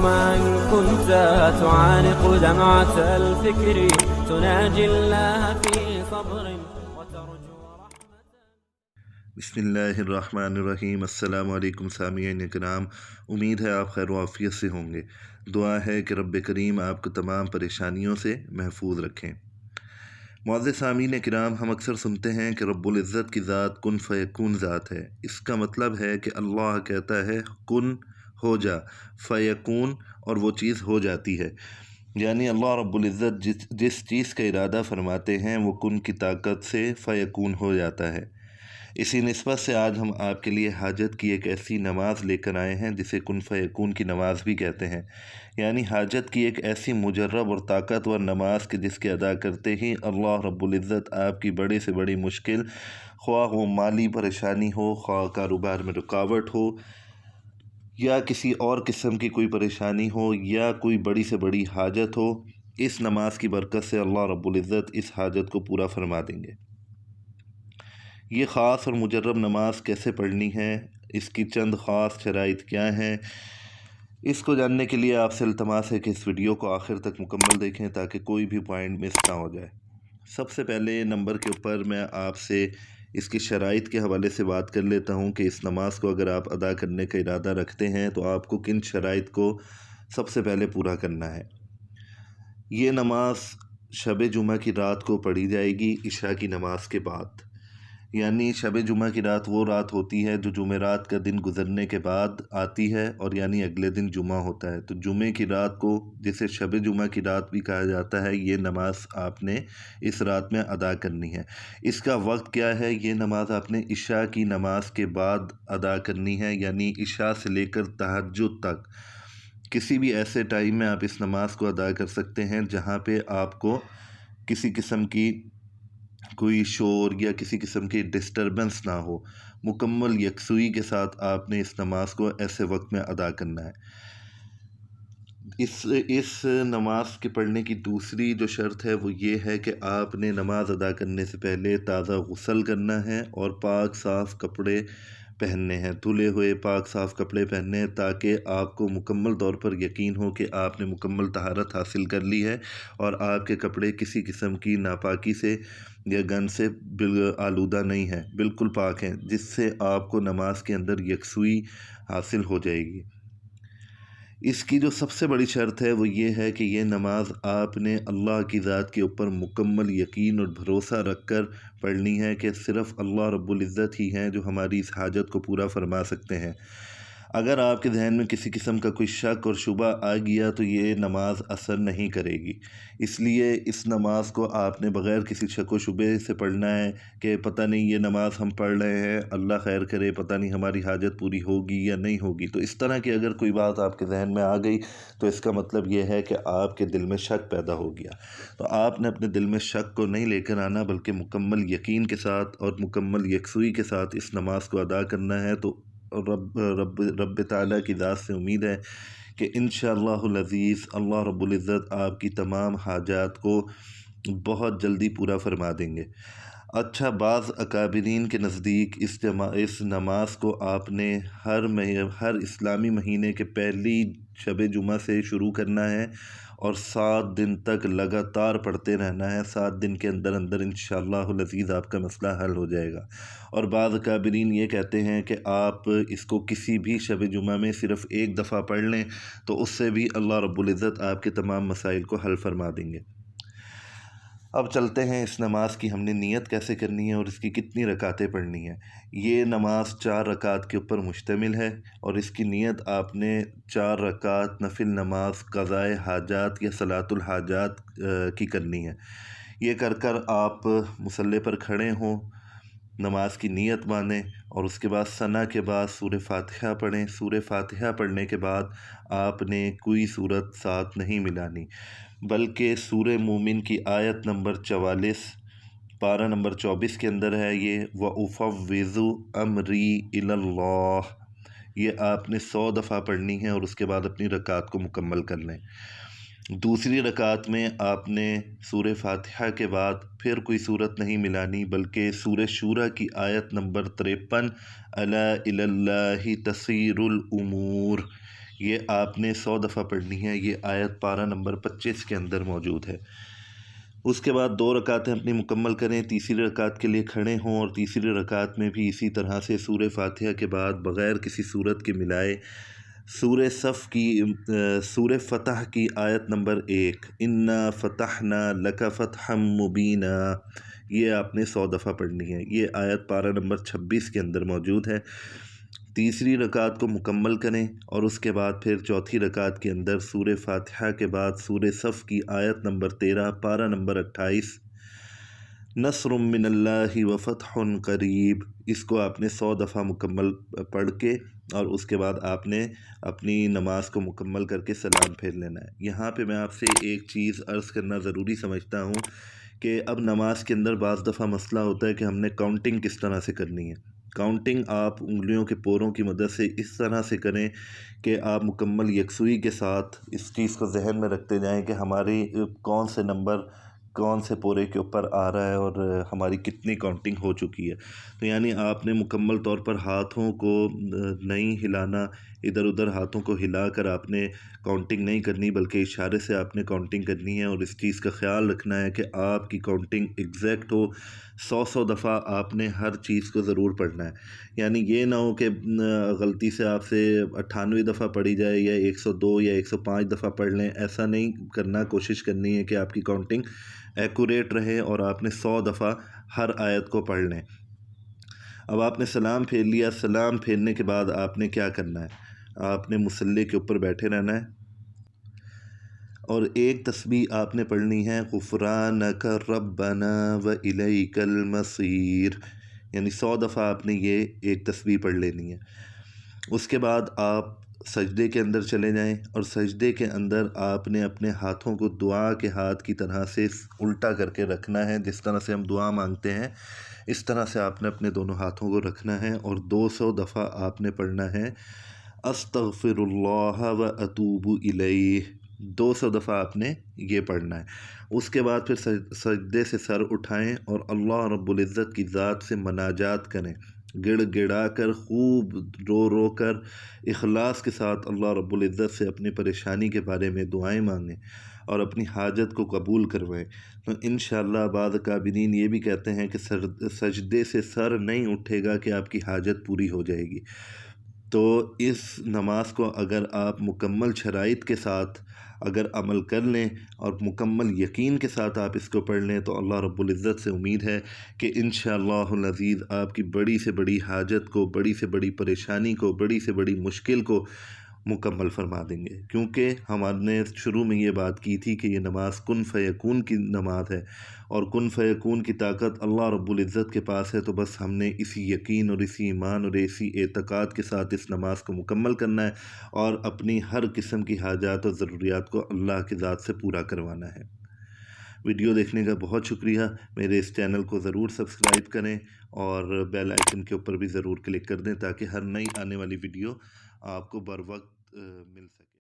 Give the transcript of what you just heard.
ما إن كنت تعانق دمعة الفكر تناجي الله في صبر وترجو رحمة. بسم اللہ الرحمن الرحیم۔ السلام علیکم سامعین کرام، امید ہے آپ خیر و عافیت سے ہوں گے۔ دعا ہے کہ رب کریم آپ کو تمام پریشانیوں سے محفوظ رکھیں۔ معزز سامعین کرام، ہم اکثر سنتے ہیں کہ رب العزت کی ذات کن فیکون ذات ہے۔ اس کا مطلب ہے کہ اللہ کہتا ہے کن ہو جا، فیکون، اور وہ چیز ہو جاتی ہے۔ یعنی اللہ رب العزت جس چیز کا ارادہ فرماتے ہیں وہ کن کی طاقت سے فیکون ہو جاتا ہے۔ اسی نسبت سے آج ہم آپ کے لیے حاجت کی ایک ایسی نماز لے کر آئے ہیں جسے کن فیکون کی نماز بھی کہتے ہیں۔ یعنی حاجت کی ایک ایسی مجرب اور طاقتور نماز کہ جس کے ادا کرتے ہی اللہ رب العزت آپ کی بڑی سے بڑی مشکل، خواہ وہ مالی پریشانی ہو، خواہ کاروبار میں رکاوٹ ہو، یا کسی اور قسم کی کوئی پریشانی ہو، یا کوئی بڑی سے بڑی حاجت ہو، اس نماز کی برکت سے اللہ رب العزت اس حاجت کو پورا فرما دیں گے۔ یہ خاص اور مجرب نماز کیسے پڑھنی ہے، اس کی چند خاص شرائط کیا ہیں، اس کو جاننے کے لیے آپ سے التماس ہے کہ اس ویڈیو کو آخر تک مکمل دیکھیں تاکہ کوئی بھی پوائنٹ مس نہ ہو جائے۔ سب سے پہلے نمبر کے اوپر میں آپ سے اس کی شرائط کے حوالے سے بات کر لیتا ہوں کہ اس نماز کو اگر آپ ادا کرنے کا ارادہ رکھتے ہیں تو آپ کو کن شرائط کو سب سے پہلے پورا کرنا ہے۔ یہ نماز شب جمعہ کی رات کو پڑھی جائے گی عشاء کی نماز کے بعد۔ یعنی شب جمعہ کی رات وہ رات ہوتی ہے جو جمعرات کا دن گزرنے کے بعد آتی ہے، اور یعنی اگلے دن جمعہ ہوتا ہے، تو جمعے کی رات کو، جسے شب جمعہ کی رات بھی کہا جاتا ہے، یہ نماز آپ نے اس رات میں ادا کرنی ہے۔ اس کا وقت کیا ہے؟ یہ نماز آپ نے عشاء کی نماز کے بعد ادا کرنی ہے، یعنی عشاء سے لے کر تہجد تک کسی بھی ایسے ٹائم میں آپ اس نماز کو ادا کر سکتے ہیں جہاں پہ آپ کو کسی قسم کی کوئی شور یا کسی قسم کی ڈسٹربنس نہ ہو۔ مکمل یکسوئی کے ساتھ آپ نے اس نماز کو ایسے وقت میں ادا کرنا ہے۔ اس نماز کے پڑھنے کی دوسری جو شرط ہے وہ یہ ہے کہ آپ نے نماز ادا کرنے سے پہلے تازہ غسل کرنا ہے اور پاک صاف کپڑے پہننے ہیں، دھلے ہوئے پاک صاف کپڑے پہننے ہیں، تاکہ آپ کو مکمل طور پر یقین ہو کہ آپ نے مکمل طہارت حاصل کر لی ہے اور آپ کے کپڑے کسی قسم کی ناپاکی سے یا گند سے آلودہ نہیں ہیں، بالکل پاک ہیں، جس سے آپ کو نماز کے اندر یکسوئی حاصل ہو جائے گی۔ اس کی جو سب سے بڑی شرط ہے وہ یہ ہے کہ یہ نماز آپ نے اللہ کی ذات کے اوپر مکمل یقین اور بھروسہ رکھ کر پڑھنی ہے کہ صرف اللہ رب العزت ہی ہیں جو ہماری اس حاجت کو پورا فرما سکتے ہیں۔ اگر آپ کے ذہن میں کسی قسم کا کوئی شک اور شبہ آ گیا تو یہ نماز اثر نہیں کرے گی۔ اس لیے اس نماز کو آپ نے بغیر کسی شک و شبے سے پڑھنا ہے کہ پتہ نہیں یہ نماز ہم پڑھ رہے ہیں، اللہ خیر کرے، پتہ نہیں ہماری حاجت پوری ہوگی یا نہیں ہوگی۔ تو اس طرح کی اگر کوئی بات آپ کے ذہن میں آ گئی تو اس کا مطلب یہ ہے کہ آپ کے دل میں شک پیدا ہو گیا۔ تو آپ نے اپنے دل میں شک کو نہیں لے کر آنا، بلکہ مکمل یقین کے ساتھ اور مکمل یکسوئی کے ساتھ اس نماز کو ادا کرنا ہے۔ تو رب تعالیٰ کی ذات سے امید ہے کہ انشاءاللہ العزیز اللہ رب العزت آپ کی تمام حاجات کو بہت جلدی پورا فرما دیں گے۔ اچھا، بعض اکابرین کے نزدیک اس نماز کو آپ نے ہر اسلامی مہینے کے پہلی شب جمعہ سے شروع کرنا ہے اور 7 دن تک لگاتار پڑھتے رہنا ہے۔ 7 دن کے اندر اندر انشاءاللہ العزیز آپ کا مسئلہ حل ہو جائے گا۔ اور بعض اکابرین یہ کہتے ہیں کہ آپ اس کو کسی بھی شب جمعہ میں صرف ایک دفعہ پڑھ لیں تو اس سے بھی اللہ رب العزت آپ کے تمام مسائل کو حل فرما دیں گے۔ اب چلتے ہیں اس نماز کی ہم نے نیت کیسے کرنی ہے اور اس کی کتنی رکعتیں پڑھنی ہیں۔ یہ نماز 4 رکعت کے اوپر مشتمل ہے اور اس کی نیت آپ نے 4 رکعت نفل نماز قضاء حاجات یا صلاۃ الحاجات کی کرنی ہے۔ یہ کر آپ مصلی پر کھڑے ہوں، نماز کی نیت مانیں اور اس کے بعد ثنا کے بعد سورہ فاتحہ پڑھیں۔ سورہ فاتحہ پڑھنے کے بعد آپ نے کوئی سورت ساتھ نہیں ملانی، بلکہ سورہ مومن کی آیت نمبر 44 پارہ نمبر 24 کے اندر ہے یہ وَأُفَوِّضُ أَمْرِي إِلَى اللَّهِ، یہ آپ نے 100 دفعہ پڑھنی ہے اور اس کے بعد اپنی رکعت کو مکمل کر لیں۔ دوسری رکعت میں آپ نے سورہ فاتحہ کے بعد پھر کوئی صورت نہیں ملانی، بلکہ سورہ شورى کی آیت نمبر 53 أَلَا إِلَى اللَّهِ تَصِيرُ الْأُمُورُ، یہ آپ نے 100 دفعہ پڑھنی ہے۔ یہ آیت پارہ نمبر 25 کے اندر موجود ہے۔ اس کے بعد 2 رکعتیں اپنی مکمل کریں، تیسری رکعت کے لیے کھڑے ہوں اور تیسری رکعت میں بھی اسی طرح سے سورہ فاتحہ کے بعد بغیر کسی صورت کے ملائے سورہ فتح کی آیت نمبر 1 انا فتحنا لک فتحا مبینا، یہ آپ نے 100 دفعہ پڑھنی ہے۔ یہ آیت پارہ نمبر 26 کے اندر موجود ہے۔ تیسری رکعت کو مکمل کریں اور اس کے بعد پھر چوتھی رکعت کے اندر سورہ فاتحہ کے بعد سورہ صف کی آیت نمبر 13 پارہ نمبر 28 نصر من اللہ و فتح قریب، اس کو آپ نے 100 دفعہ مکمل پڑھ کے اور اس کے بعد آپ نے اپنی نماز کو مکمل کر کے سلام پھیر لینا ہے۔ یہاں پہ میں آپ سے ایک چیز عرض کرنا ضروری سمجھتا ہوں کہ اب نماز کے اندر بعض دفعہ مسئلہ ہوتا ہے کہ ہم نے کاؤنٹنگ کس طرح سے کرنی ہے۔ کاؤنٹنگ آپ انگلیوں کے پوروں کی مدد سے اس طرح سے کریں کہ آپ مکمل یکسوئی کے ساتھ اس چیز کو ذہن میں رکھتے جائیں کہ ہماری کون سے نمبر کون سے پورے کے اوپر آ رہا ہے اور ہماری کتنی کاؤنٹنگ ہو چکی ہے۔ تو یعنی آپ نے مکمل طور پر ہاتھوں کو نہیں ہلانا، ادھر ادھر ہاتھوں کو ہلا کر آپ نے کاؤنٹنگ نہیں کرنی، بلکہ اشارے سے آپ نے کاؤنٹنگ کرنی ہے اور اس چیز کا خیال رکھنا ہے کہ آپ کی کاؤنٹنگ ایگزیکٹ ہو۔ 100 دفعہ آپ نے ہر چیز کو ضرور پڑھنا ہے، یعنی یہ نہ ہو کہ غلطی سے آپ سے 98 دفعہ پڑھی جائے یا 102 یا 105 دفعہ پڑھ لیں، ایسا نہیں کرنا۔ کوشش کرنی ہے کہ آپ کی کاؤنٹنگ ایکوریٹ رہے اور آپ نے 100 دفعہ ہر آیت کو پڑھ لیں۔ اب آپ نے سلام پھیر لیا، سلام پھیرنے کے بعد آپ نے کیا کرنا ہے؟ آپ نے مصلی کے اوپر بیٹھے رہنا ہے اور ایک تسبیح آپ نے پڑھنی ہے، غفرانک ربنا و الیک المصیر، یعنی 100 دفعہ آپ نے یہ ایک تسبیح پڑھ لینی ہے۔ اس کے بعد آپ سجدے کے اندر چلے جائیں اور سجدے کے اندر آپ نے اپنے ہاتھوں کو دعا کے ہاتھ کی طرح سے الٹا کر کے رکھنا ہے، جس طرح سے ہم دعا مانگتے ہیں اس طرح سے آپ نے اپنے دونوں ہاتھوں کو رکھنا ہے اور 200 دفعہ آپ نے پڑھنا ہے استغفر اللہ و اتوب الیہ، 200 دفعہ آپ نے یہ پڑھنا ہے۔ اس کے بعد پھر سجدے سے سر اٹھائیں اور اللہ رب العزت کی ذات سے مناجات کریں، گڑ گڑا کر، خوب رو رو کر، اخلاص کے ساتھ اللہ رب العزت سے اپنی پریشانی کے بارے میں دعائیں مانگیں اور اپنی حاجت کو قبول کروائیں۔ تو انشاءاللہ بعض اکابرین یہ بھی کہتے ہیں کہ سجدے سے سر نہیں اٹھے گا کہ آپ کی حاجت پوری ہو جائے گی۔ تو اس نماز کو اگر آپ مکمل شرائط کے ساتھ اگر عمل کر لیں اور مکمل یقین کے ساتھ آپ اس کو پڑھ لیں تو اللہ رب العزت سے امید ہے کہ انشاءاللہ العزیز آپ کی بڑی سے بڑی حاجت کو، بڑی سے بڑی پریشانی کو، بڑی سے بڑی مشکل کو مکمل فرما دیں گے، کیونکہ ہم نے شروع میں یہ بات کی تھی کہ یہ نماز کن فیکون کی نماز ہے اور کن فیکون کی طاقت اللہ رب العزت کے پاس ہے۔ تو بس ہم نے اسی یقین اور اسی ایمان اور اسی اعتقاد کے ساتھ اس نماز کو مکمل کرنا ہے اور اپنی ہر قسم کی حاجات اور ضروریات کو اللہ کی ذات سے پورا کروانا ہے۔ ویڈیو دیکھنے کا بہت شکریہ، میرے اس چینل کو ضرور سبسکرائب کریں اور بیل آئیکن کے اوپر بھی ضرور کلک کر دیں تاکہ ہر نئی آنے والی ویڈیو آپ کو بر وقت مل سکے۔